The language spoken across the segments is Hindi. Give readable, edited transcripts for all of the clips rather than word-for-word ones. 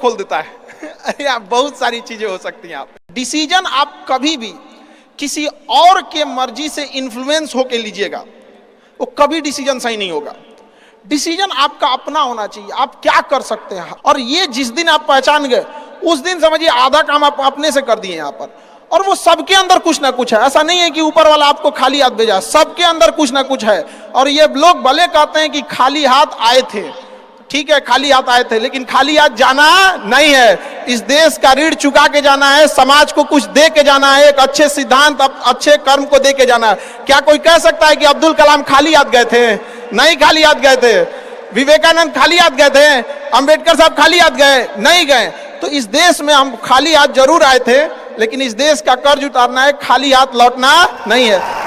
खोल देता है। अरे आप बहुत सारी चीजें हो सकती हैं। आप डिसीजन आप कभी भी किसी और के मर्जी से इन्फ्लुएंस होके लीजिएगा, वो कभी डिसीजन सही नहीं होगा। डिसीजन आपका अपना होना चाहिए, आप क्या कर सकते हैं। और ये जिस दिन आप पहचान गए उस दिन समझिए आधा काम आप अपने से कर दिए यहाँ पर। और वो सबके अंदर कुछ ना कुछ है, ऐसा नहीं है कि ऊपर वाला आपको खाली हाथ भेजा, सबके अंदर कुछ ना कुछ है। और ये लोग भले कहते हैं कि खाली हाथ आए थे, ठीक है खाली हाथ आए थे, लेकिन खाली हाथ जाना नहीं है। इस देश का ऋण चुका के जाना है, समाज को कुछ दे के जाना है, एक अच्छे सिद्धांत अच्छे कर्म को दे के जाना है। क्या कोई कह सकता है कि अब्दुल कलाम खाली हाथ गए थे? नहीं खाली हाथ गए थे। विवेकानंद खाली हाथ गए थे? अंबेडकर साहब खाली हाथ गए? नहीं गए। तो इस देश में हम खाली हाथ जरूर आए थे, लेकिन इस देश का कर्ज उतारना है, खाली हाथ लौटना नहीं है।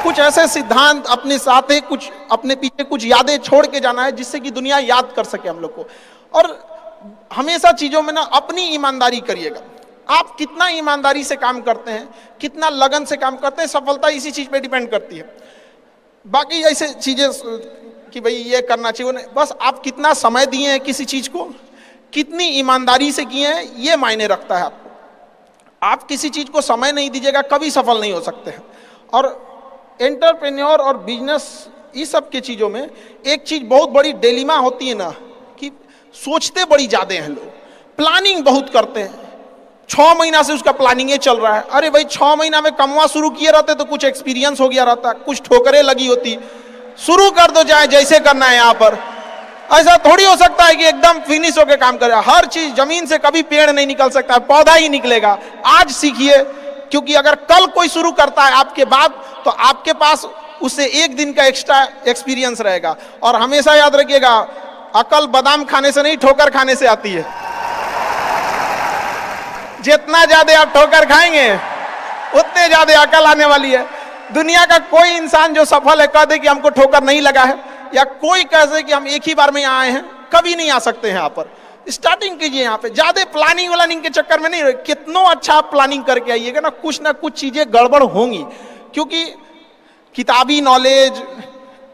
कुछ ऐसे सिद्धांत अपने साथ है, कुछ अपने पीछे कुछ यादें छोड़ के जाना है जिससे कि दुनिया याद कर सके हम लोग को। और हमेशा चीजों में ना अपनी ईमानदारी करिएगा। आप कितना ईमानदारी से काम करते हैं, कितना लगन से काम करते हैं, सफलता इसी चीज पे डिपेंड करती है। बाकी ऐसे चीजें कि भाई ये करना चाहिए, बस आप कितना समय दिए हैं किसी चीज को, कितनी ईमानदारी से किए हैं, ये मायने रखता है आपको। आप किसी चीज को समय नहीं दीजिएगा, कभी सफल नहीं हो सकते हैं। और एंटरप्रेन्योर और बिजनेस इस सब के चीजों में एक चीज बहुत बड़ी डिलेमा होती है ना, कि सोचते बड़ी ज्यादा हैं लोग, प्लानिंग बहुत करते हैं। 6 महीना से उसका प्लानिंग चल रहा है। अरे भाई 6 महीना में कमवा शुरू किए रहते तो कुछ एक्सपीरियंस हो गया रहता, कुछ ठोकरें लगी होती, शुरू कर दो चाहे जैसे करना है। यहाँ पर ऐसा थोड़ी हो सकता है कि एकदम फिनिश होकर काम करे। हर चीज, जमीन से कभी पेड़ नहीं निकल सकता है, पौधा ही निकलेगा। आज सीखिए, क्योंकि अगर कल कोई शुरू करता है आपके बाद, तो आपके पास उससे 1 दिन का एक्स्ट्रा एक्सपीरियंस रहेगा। और हमेशा याद रखिएगा, अकल बादाम खाने से नहीं, ठोकर खाने से आती है। जितना ज्यादा आप ठोकर खाएंगे उतने ज्यादा अकल आने वाली है। दुनिया का कोई इंसान जो सफल है कह दे कि हमको ठोकर नहीं लगा है, या कोई कह दे कि हम एक ही बार में यहाँ आए हैं, कभी नहीं आ सकते हैं। यहाँ पर स्टार्टिंग कीजिए, यहाँ पे ज्यादा प्लानिंग व्लानिंग के चक्कर में नहीं रहे। कितना अच्छा आप प्लानिंग करके आइएगा ना कुछ चीजें गड़बड़ होंगी। क्योंकि किताबी नॉलेज,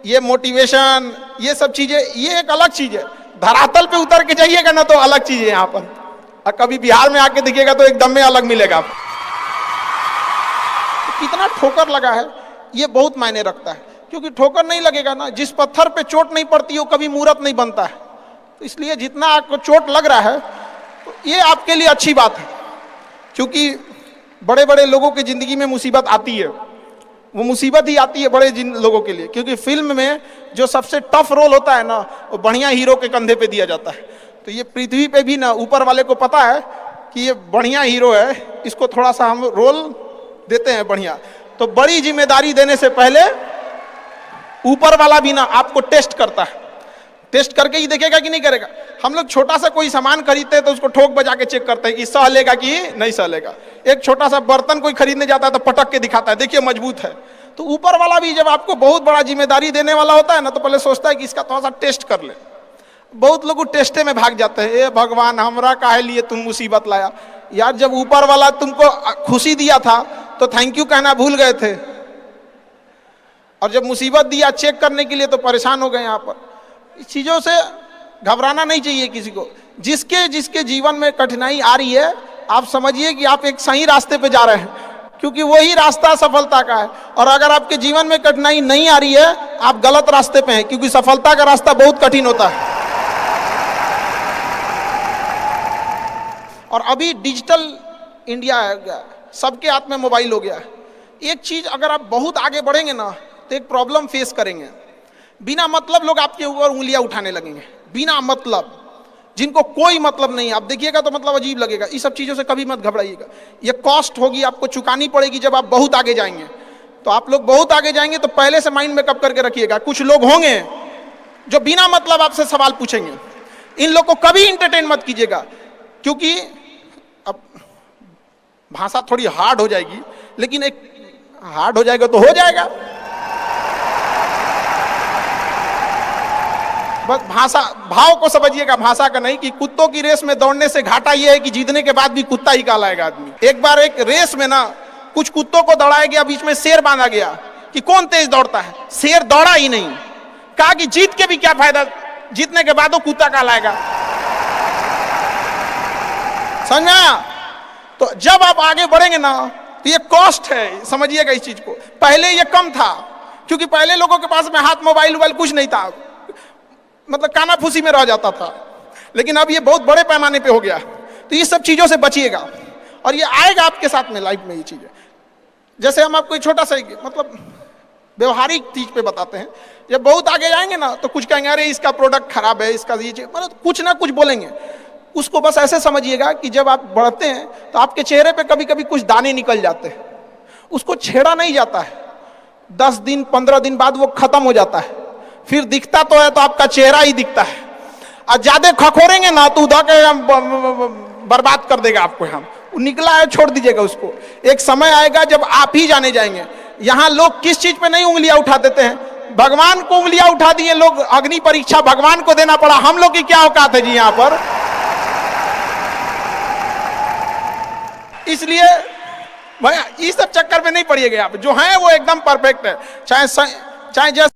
ये मोटिवेशन, ये सब चीजें, ये एक अलग चीज है। धरातल पे उतर के जाइएगा ना तो अलग चीज है यहाँ पर। और कभी बिहार में आके देखिएगा तो एकदम में अलग मिलेगा। कितना ठोकर लगा है ये बहुत मायने रखता है। क्योंकि ठोकर नहीं लगेगा ना, जिस पत्थर पे चोट नहीं पड़ती वो कभी मूर्त नहीं बनता है। तो इसलिए जितना आपको चोट लग रहा है तो ये आपके लिए अच्छी बात है। क्योंकि बड़े बड़े लोगों की जिंदगी में मुसीबत आती है, वो मुसीबत ही आती है बड़े लोगों के लिए। क्योंकि फिल्म में जो सबसे टफ रोल होता है ना, वो बढ़िया हीरो के कंधे पे दिया जाता है। तो ये पृथ्वी पे भी ना ऊपर वाले को पता है कि ये बढ़िया हीरो है, इसको थोड़ा सा हम रोल देते हैं बढ़िया। तो बड़ी जिम्मेदारी देने से पहले ऊपर वाला भी ना आपको टेस्ट करता है, टेस्ट करके ही देखेगा कि नहीं करेगा। हम लोग छोटा सा कोई सामान खरीदते हैं तो उसको ठोक बजा के चेक करते हैं कि सह लेगा कि नहीं सह लेगा। एक छोटा सा बर्तन कोई खरीदने जाता है तो पटक के दिखाता है, देखिए मजबूत है। तो ऊपर वाला भी जब आपको बहुत बड़ा जिम्मेदारी देने वाला होता है ना, तो पहले सोचता है कि इसका थोड़ा सा टेस्ट कर ले। बहुत लोग टेस्टे में भाग जाते हैं, ए भगवान हमरा काहे लिए तुम मुसीबत लाया। यार जब ऊपर वाला तुमको खुशी दिया था तो थैंक यू कहना भूल गए थे, और जब मुसीबत दिया चेक करने के लिए तो परेशान हो गए। यहाँ पर इस चीजों से घबराना नहीं चाहिए किसी को। जिसके जिसके जीवन में कठिनाई आ रही है, आप समझिए कि आप एक सही रास्ते पे जा रहे हैं, क्योंकि वही रास्ता सफलता का है। और अगर आपके जीवन में कठिनाई नहीं आ रही है, आप गलत रास्ते पे हैं, क्योंकि सफलता का रास्ता बहुत कठिन होता है। और अभी डिजिटल इंडिया है, सबके हाथ में मोबाइल हो गया है। एक चीज अगर आप बहुत आगे बढ़ेंगे ना तो एक प्रॉब्लम फेस करेंगे। बिना मतलब लोग आपके ऊपर उंगलियां उठाने लगेंगे, बिना मतलब, जिनको कोई मतलब नहीं। आप देखिएगा तो मतलब अजीब लगेगा। इस सब चीजों से कभी मत घबराइएगा। ये कॉस्ट होगी, आपको चुकानी पड़ेगी जब आप बहुत आगे जाएंगे। तो आप लोग बहुत आगे जाएंगे तो पहले से माइंड मेकअप करके रखिएगा। कुछ लोग होंगे जो बिना मतलब आपसे सवाल पूछेंगे, इन लोग को कभी इंटरटेन मत कीजिएगा। क्योंकि अब भाषा थोड़ी हार्ड हो जाएगी, लेकिन एक हार्ड हो जाएगा तो हो जाएगा। बस भाषा, भाव को समझिएगा, भाषा का नहीं। कि कुत्तों की रेस में दौड़ने से घाटा यह है कि जीतने के बाद भी कुत्ता ही कहलाएगा आदमी। एक बार एक रेस में ना कुछ कुत्तों को दौड़ाया गया, बीच में शेर बांधा गया कि कौन तेज दौड़ता है। शेर दौड़ा ही नहीं, कहा कि जीत के भी क्या फायदा, जीतने के बाद वो कुत्ता कहलाएगा। समझ में आया? तो जब आप आगे बढ़ेंगे ना तो ये कॉस्ट है, समझिएगा इस चीज को। पहले ये कम था क्योंकि पहले लोगों के पास में हाथ मोबाइल वोबाइल कुछ नहीं था, मतलब काना फूसी में रह जाता था, लेकिन अब ये बहुत बड़े पैमाने पे हो गया। तो ये सब चीजों से बचिएगा और ये आएगा आपके साथ में लाइफ में ये चीजें। जैसे हम आपको छोटा सा मतलब व्यवहारिक चीज पे बताते हैं, जब बहुत आगे जाएंगे ना तो कुछ कहेंगे अरे इसका प्रोडक्ट खराब है, इसका ये चीज, मतलब कुछ ना कुछ बोलेंगे। उसको बस ऐसे समझिएगा कि जब आप बढ़ते हैं तो आपके चेहरे पे कभी कभी कुछ दाने निकल जाते हैं, उसको छेड़ा नहीं जाता है, 10 दिन 15 दिन बाद वो खत्म हो जाता है, फिर दिखता तो है तो आपका चेहरा ही दिखता है। और ज्यादा खखोरेंगे ना तो उधर के बर्बाद कर देगा आपको। हम निकला है छोड़ दीजिएगा उसको, एक समय आएगा जब आप ही जाने जाएंगे। यहाँ लोग किस चीज पे नहीं उंगलियां उठा देते हैं, भगवान को उंगलियां उठा दिए लोग, अग्नि परीक्षा भगवान को देना पड़ा, हम लोग की क्या औकात है जी यहाँ पर। इसलिए भाई इस सब चक्कर में नहीं पड़िएगा आप, जो है वो एकदम परफेक्ट है, चाहे जैसे